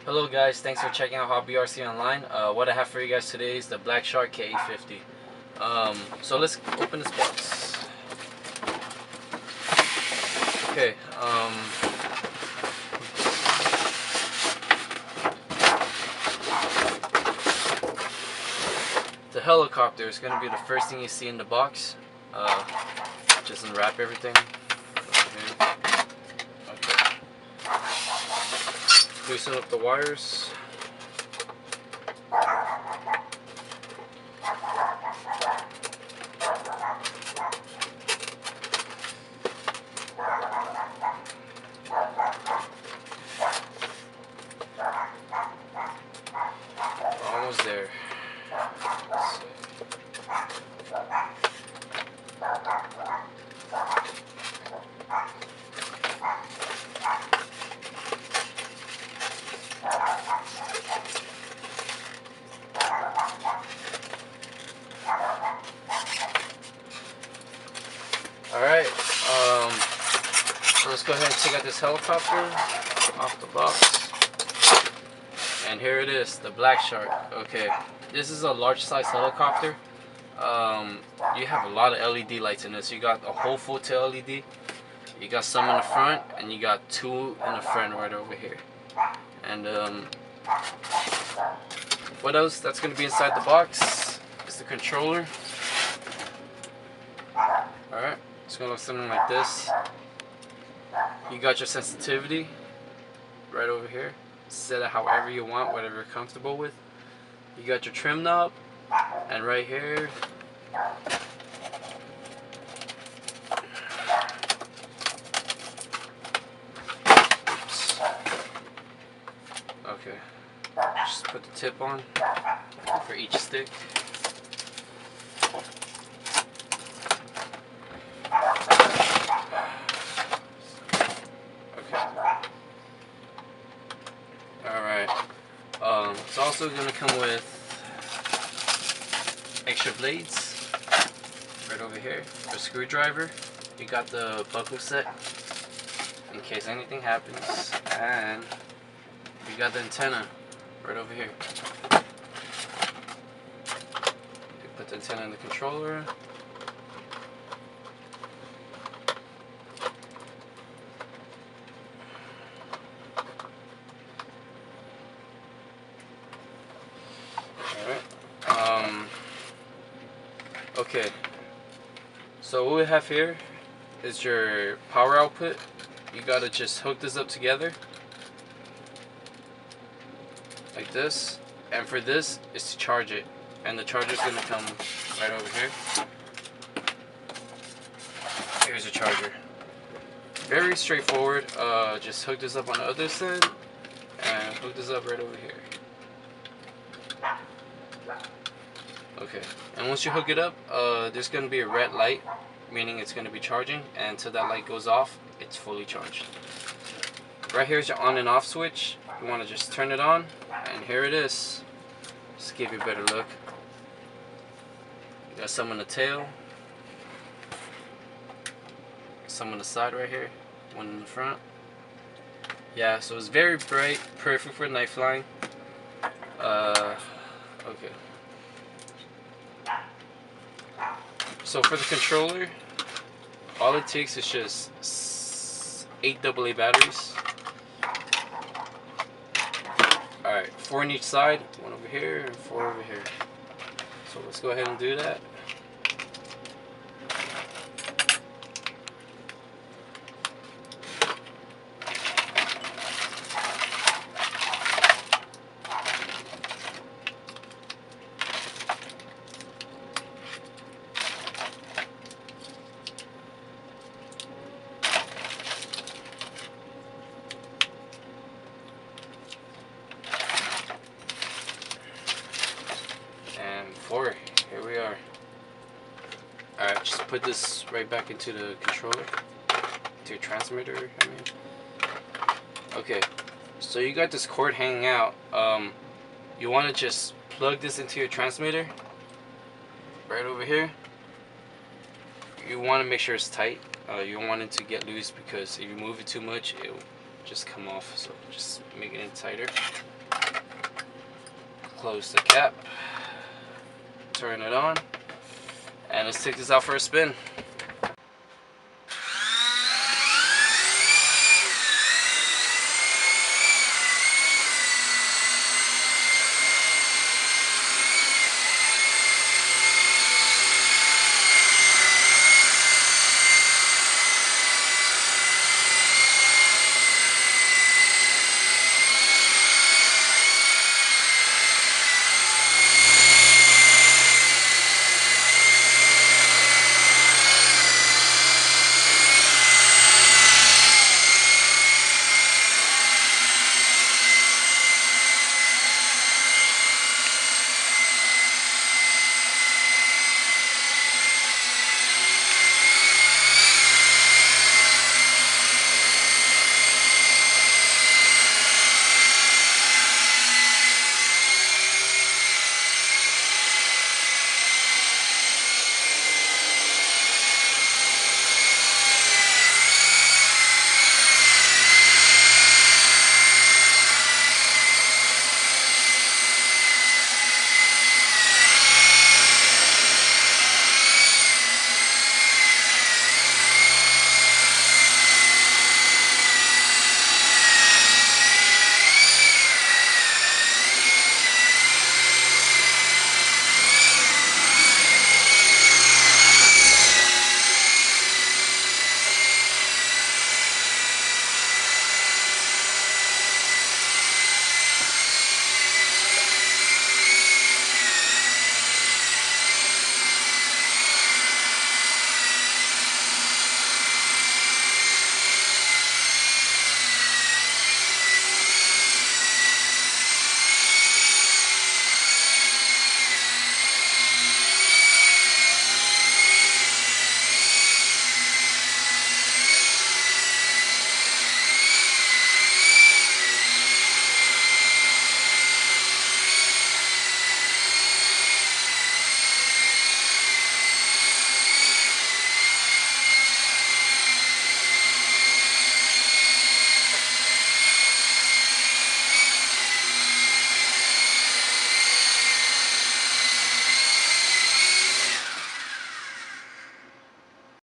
Hello guys, thanks for checking out Hobby RC online. What I have for you guys today is the Black Shark KE50. So let's open this box. Okay, the helicopter is going to be the first thing you see in the box. Just unwrap everything. Okay. Loosen up the wires. Almost there. Alright, so let's go ahead and take out this helicopter off the box. And here it is, the Black Shark. Okay, this is a large size helicopter. You have a lot of LED lights in this. You got a whole full tail LED. You got some in the front, and you got two in the front right over here. And what else that's going to be inside the box is the controller. Alright, it's going to look something like this. You got your sensitivity right over here. Set it however you want, whatever you're comfortable with. You got your trim knob, and right here okay, just put the tip on for each stick. Okay. Alright. It's also going to come with extra blades right over here, a screwdriver. You got the buckle set in case anything happens, and you got the antenna right over here. You put the antenna in the controller. Okay, so what we have here is your power output. You gotta just hook this up together like this, and for this is to charge it, and the charger is gonna come right over here. Here's your charger. Very straightforward. Just hook this up on the other side and hook this up right over here. Okay, and once you hook it up, there's going to be a red light, meaning it's going to be charging, and until that light goes off, it's fully charged. Right here is your on and off switch. You want to just turn it on, and here it is. Just to give you a better look. You got some on the tail, some on the side right here, one in the front. Yeah, so it's very bright, perfect for night flying. Okay. So for the controller, all it takes is just 8 AA batteries. Alright, 4 on each side, 1 over here and 4 over here. So let's go ahead and do that. Here we are. Alright, just put this right back into the controller, to your transmitter, I mean. Okay, so you got this cord hanging out. You want to just plug this into your transmitter right over here. You want to make sure it's tight. You don't want it to get loose, because if you move it too much, just come off, so just making it tighter. Close the cap, turn it on, and let's take this out for a spin.